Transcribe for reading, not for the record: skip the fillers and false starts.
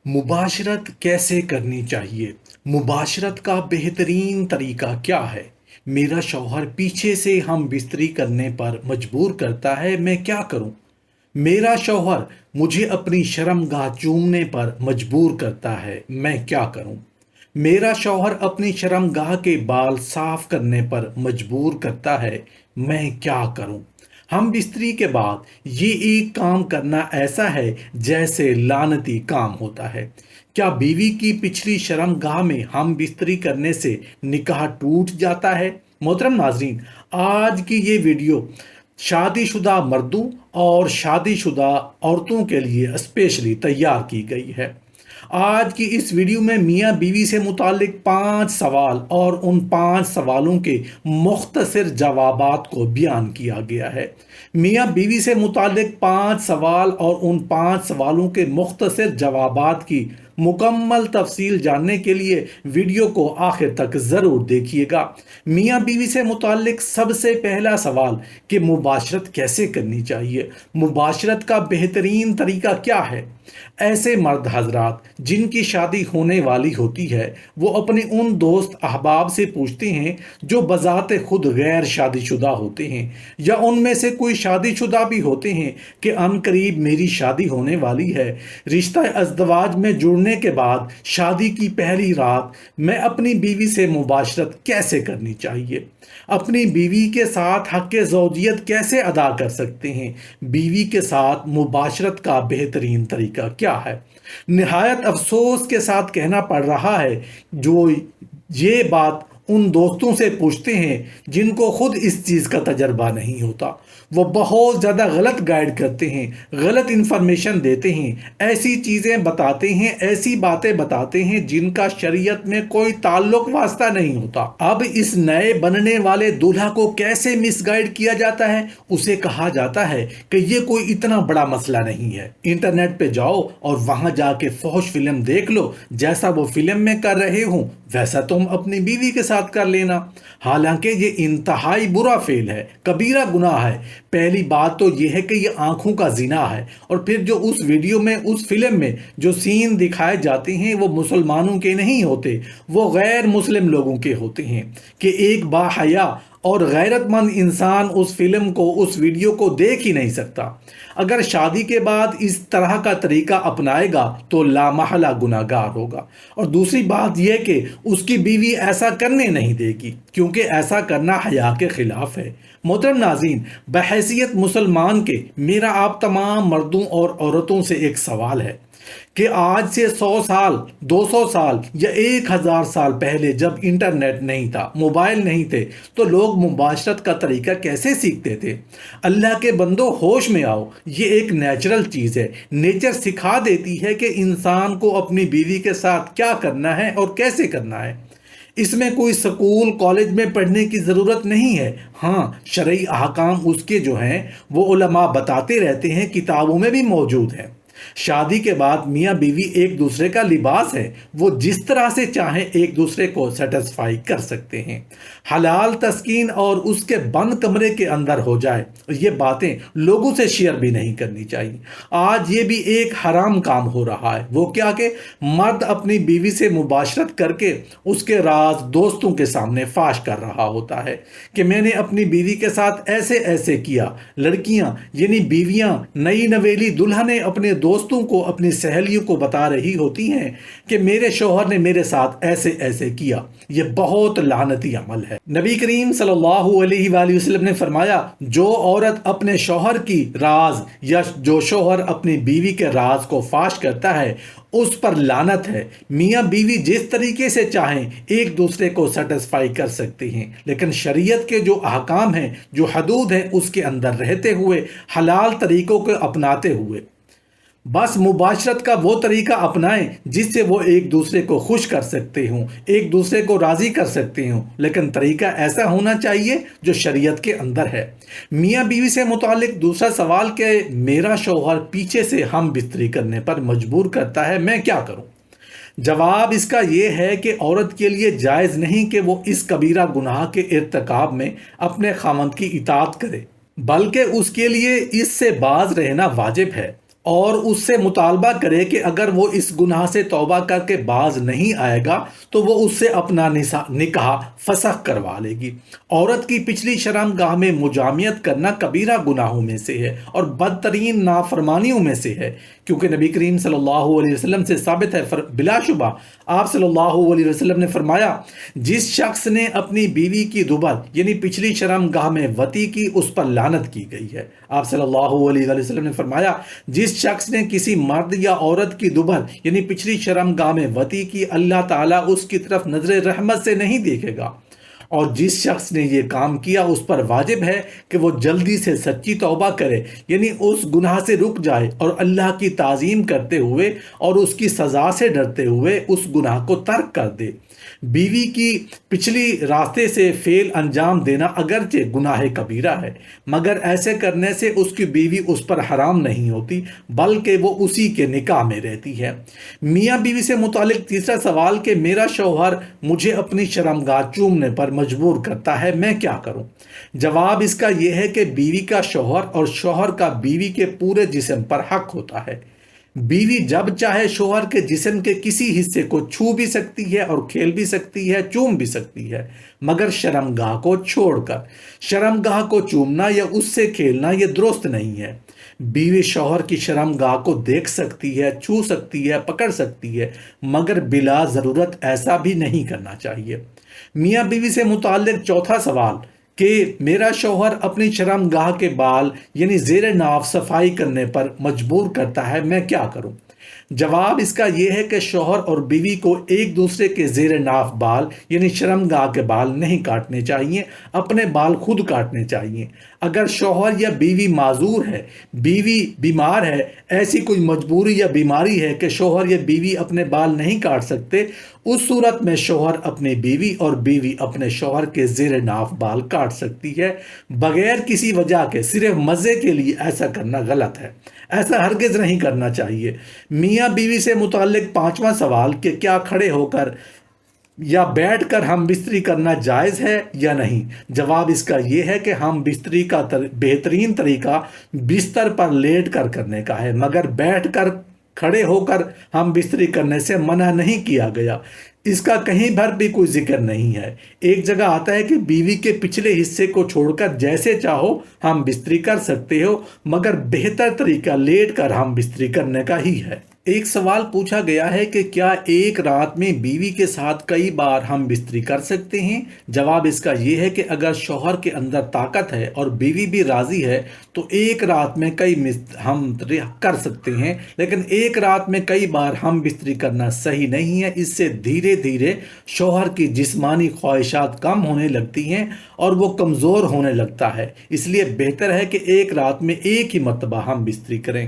मुबाशरत कैसे करनी चाहिए? मुबाशरत का बेहतरीन तरीका क्या है? मेरा शौहर पीछे से हम बिस्तरी करने पर मजबूर करता है, मैं क्या करूं? मेरा शौहर मुझे अपनी शर्मगाह चूमने पर मजबूर करता है, मैं क्या करूं? मेरा शौहर अपनी शर्मगाह के बाल साफ करने पर मजबूर करता है, मैं क्या करूं? हम बिस्तरी के बाद ये एक काम करना ऐसा है जैसे लानती काम होता है। क्या बीवी की पिछली शर्मगाह में हम बिस्तरी करने से निकाह टूट जाता है? मोहतरम नाजरीन, आज की ये वीडियो शादीशुदा मर्दों और शादीशुदा औरतों के लिए स्पेशली तैयार की गई है। आज की इस वीडियो में मियाँ बीवी से मुतालिक 5 सवाल और उन 5 सवालों के मुख्तसर जवाबात को बयान किया गया है। मियाँ बीवी से मुतालिक 5 सवाल और उन 5 सवालों के मुख्तसर जवाबात की मुकम्मल तफसील जानने के लिए वीडियो को आखिर तक ज़रूर देखिएगा। मियाँ बीवी से मुतालिक सबसे पहला सवाल कि मुबाशरत कैसे करनी चाहिए, मुबाशरत का बेहतरीन तरीका क्या है? ऐसे मर्द हजरात जिनकी शादी होने वाली होती है वो अपने उन दोस्त अहबाब से पूछते हैं जो बजाते खुद गैर शादीशुदा होते हैं या उनमें से कोई शादीशुदा भी होते हैं कि अनकरीब मेरी शादी होने वाली है। रिश्ता अज़दवाज में जुड़ने के बाद शादी की पहली रात मैं अपनी बीवी से मुबाशरत कैसे करनी चाहिए, अपनी बीवी के साथ हक़ ज़ौजियत कैसे अदा कर सकते हैं, बीवी के साथ मुबाशरत का बेहतरीन तरीका क्या है। निहायत अफसोस के साथ कहना पड़ रहा है जो ये बात उन दोस्तों से पूछते हैं जिनको खुद इस चीज़ का तजर्बा नहीं होता। वो बहुत ज़्यादा गलत गाइड करते हैं, गलत इन्फॉर्मेशन देते हैं, ऐसी चीज़ें बताते हैं, ऐसी बातें बताते हैं जिनका शरीयत में कोई ताल्लुक वास्ता नहीं होता। अब इस नए बनने वाले दूल्हा को कैसे मिसगाइड किया जाता है? उसे कहा जाता है कि ये कोई इतना बड़ा मसला नहीं है, इंटरनेट पे जाओ और वहाँ जाके फौश फिल्म देख लो, जैसा वो फिल्म में कर रहे हो वैसा तुम अपनी बीवी के साथ कर लेना। हालांकि ये इंतहाई बुरा फेल है, कबीरा गुनाह है। पहली बात तो ये है कि ये आंखों का जिना है, और फिर जो उस वीडियो में उस फिल्म में जो सीन दिखाए जाते हैं वो मुसलमानों के नहीं होते, वो गैर मुस्लिम लोगों के होते हैं कि एक बाहया और गैरतमंद इंसान उस फिल्म को, उस वीडियो को देख ही नहीं सकता। अगर शादी के बाद इस तरह का तरीका अपनाएगा तो लामहला गुनाहगार होगा। और दूसरी बात यह कि उसकी बीवी ऐसा करने नहीं देगी, क्योंकि ऐसा करना हया के खिलाफ है। मोहतरम नाज़रीन, बहैसियत मुसलमान के मेरा आप तमाम मर्दों और औरतों से एक सवाल है कि आज से 100 साल, 200 साल या 1000 साल पहले जब इंटरनेट नहीं था, मोबाइल नहीं थे, तो लोग मुबाशरत का तरीका कैसे सीखते थे? अल्लाह के बंदो, होश में आओ। ये एक नेचुरल चीज़ है। नेचर सिखा देती है कि इंसान को अपनी बीवी के साथ क्या करना है और कैसे करना है। इसमें कोई स्कूल कॉलेज में पढ़ने की ज़रूरत नहीं है। हाँ, शरई अहकाम उसके जो हैं वो उलमा बताते रहते हैं, किताबों में भी मौजूद हैं। शादी के बाद मियाँ बीवी एक दूसरे का लिबास है, वो जिस तरह से चाहें एक दूसरे को सेटिस्फाई कर सकते हैं। हलाल तस्कीन और उसके बंद कमरे के अंदर हो जाए, ये बातें लोगों से शेयर भी नहीं करनी चाहिए। आज ये भी एक हराम काम हो रहा है। वो क्या कि मर्द अपनी बीवी से मुबाशरत करके उसके राज दोस्तों के सामने फाश कर रहा होता है कि मैंने अपनी बीवी के साथ ऐसे ऐसे किया। लड़कियां यानी बीवियां, नई नवेली दुल्हनें अपने दोस्तों को, अपनी सहेलियों को बता रही होती हैं कि मेरे शौहर ने मेरे साथ ऐसे ऐसे किया। ये बहुत लानती अमल है। नबी करीम सल्लल्लाहु अलैहि वसल्लम ने फरमाया, जो औरत अपने शौहर की राज या जो शौहर अपनी बीवी के राज को फाश करता है उस पर लानत है। मियाँ बीवी जिस तरीके से चाहें एक दूसरे को सेटिस्फाई कर सकते हैं, लेकिन शरीयत के जो अहकाम हैं, जो हदूद हैं, उसके अंदर रहते हुए, हलाल तरीकों को अपनाते हुए। बस मुबाशरत का वो तरीका अपनाएं जिससे वो एक दूसरे को खुश कर सकते हों, एक दूसरे को राज़ी कर सकते हों, लेकिन तरीका ऐसा होना चाहिए जो शरीयत के अंदर है। मियाँ बीवी से मुतालिक दूसरा सवाल कि मेरा शौहर पीछे से हम बिस्तरी करने पर मजबूर करता है, मैं क्या करूं? जवाब इसका ये है कि औरत के लिए जायज़ नहीं कि वो इस कबीरा गुनाह के इर्तिकाब में अपने खामंद की इताअत करे, बल्कि उसके लिए इससे बाज रहना वाजिब है। اور اس سے مطالبہ کرے کہ اگر وہ اس گناہ سے توبہ کر کے باز نہیں آئے گا تو وہ اس سے اپنا نکاح فسخ کروا لے گی۔ عورت کی پچھلی شرم گاہ میں مجامعت کرنا کبیرہ گناہوں میں سے ہے اور بدترین نافرمانیوں میں سے ہے، کیونکہ نبی کریم صلی اللہ علیہ وسلم سے ثابت ہے، بلا شبہ آپ صلی اللہ علیہ وسلم نے فرمایا، جس شخص نے اپنی بیوی کی دبر یعنی پچھلی شرم گاہ میں وطی کی اس پر لعنت کی گئی ہے۔ آپ صلی اللہ علیہ وسلم نے فرمایا، جس شخص نے کسی مرد یا عورت کی دبر یعنی پچھلی شرم گاہ میں وطی کی، اللہ تعالیٰ اس کی طرف نظر رحمت سے نہیں دیکھے گا، اور جس شخص نے یہ کام کیا اس پر واجب ہے کہ وہ جلدی سے سچی توبہ کرے، یعنی اس گناہ سے رک جائے اور اللہ کی تعظیم کرتے ہوئے اور اس کی سزا سے ڈرتے ہوئے اس گناہ کو ترک کر دے۔ بیوی کی پچھلی راستے سے فعل انجام دینا اگرچہ گناہ کبیرہ ہے، مگر ایسے کرنے سے اس کی بیوی اس پر حرام نہیں ہوتی بلکہ وہ اسی کے نکاح میں رہتی ہے۔ میاں بیوی سے متعلق تیسرا سوال کہ میرا شوہر مجھے اپنی شرمگاہ چومنے پر مجبور کرتا ہے، میں کیا کروں؟ جواب اس کا یہ ہے کہ بیوی کا شوہر اور شوہر کا بیوی کے پورے جسم پر حق ہوتا ہے۔ بیوی جب چاہے شوہر کے جسم کے کسی حصے کو چھو بھی سکتی ہے اور کھیل بھی سکتی ہے، چوم بھی سکتی ہے، مگر شرمگاہ کو چھوڑ کر۔ شرمگاہ کو چومنا یا اس سے کھیلنا یہ درست نہیں ہے۔ بیوی شوہر کی شرمگاہ کو دیکھ سکتی ہے، چھو سکتی ہے، پکڑ سکتی ہے، مگر بلا ضرورت ایسا بھی نہیں کرنا چاہیے۔ میاں بیوی سے متعلق چوتھا سوال کہ میرا شوہر اپنی شرمگاہ کے بال یعنی زیر ناف صفائی کرنے پر مجبور کرتا ہے، میں کیا کروں؟ جواب اس کا یہ ہے کہ شوہر اور بیوی کو ایک دوسرے کے زیر ناف بال یعنی شرمگاہ کے بال نہیں کاٹنے چاہیے، اپنے بال خود کاٹنے چاہیے۔ اگر شوہر یا بیوی معذور ہے، بیوی بیمار ہے، ایسی کوئی مجبوری یا بیماری ہے کہ شوہر یا بیوی اپنے بال نہیں کاٹ سکتے، اس صورت میں شوہر اپنی بیوی اور بیوی اپنے شوہر کے زیر ناف بال کاٹ سکتی ہے بغیر کسی وجہ کے، صرف مزے کے لیے ایسا کرنا غلط ہے، ایسا ہرگز نہیں کرنا چاہیے۔ میاں بیوی سے متعلق پانچواں سوال کہ کیا کھڑے ہو کر یا بیٹھ کر ہم بستری کرنا جائز ہے یا نہیں؟ جواب اس کا یہ ہے کہ ہم بستری کا بہترین طریقہ بستر پر لیٹ کر کرنے کا ہے، مگر بیٹھ کر کھڑے ہو کر ہم بستری کرنے سے منع نہیں کیا گیا، اس کا کہیں پر بھی کوئی ذکر نہیں ہے۔ ایک جگہ آتا ہے کہ بیوی کے پچھلے حصے کو چھوڑ کر جیسے چاہو ہم بستری کر سکتے ہو، مگر بہتر طریقہ لیٹ کر ہم بستری کرنے کا ہی ہے۔ ایک سوال پوچھا گیا ہے کہ کیا ایک رات میں بیوی کے ساتھ کئی بار ہم بستری کر سکتے ہیں؟ جواب اس کا یہ ہے کہ اگر شوہر کے اندر طاقت ہے اور بیوی بھی راضی ہے تو ایک رات میں کئی ہم کر سکتے ہیں، لیکن ایک رات میں کئی بار ہم بستری کرنا صحیح نہیں ہے۔ اس سے دھیرے دھیرے شوہر کی جسمانی خواہشات کم ہونے لگتی ہیں اور وہ کمزور ہونے لگتا ہے، اس لیے بہتر ہے کہ ایک رات میں ایک ہی مرتبہ ہم بستری کریں۔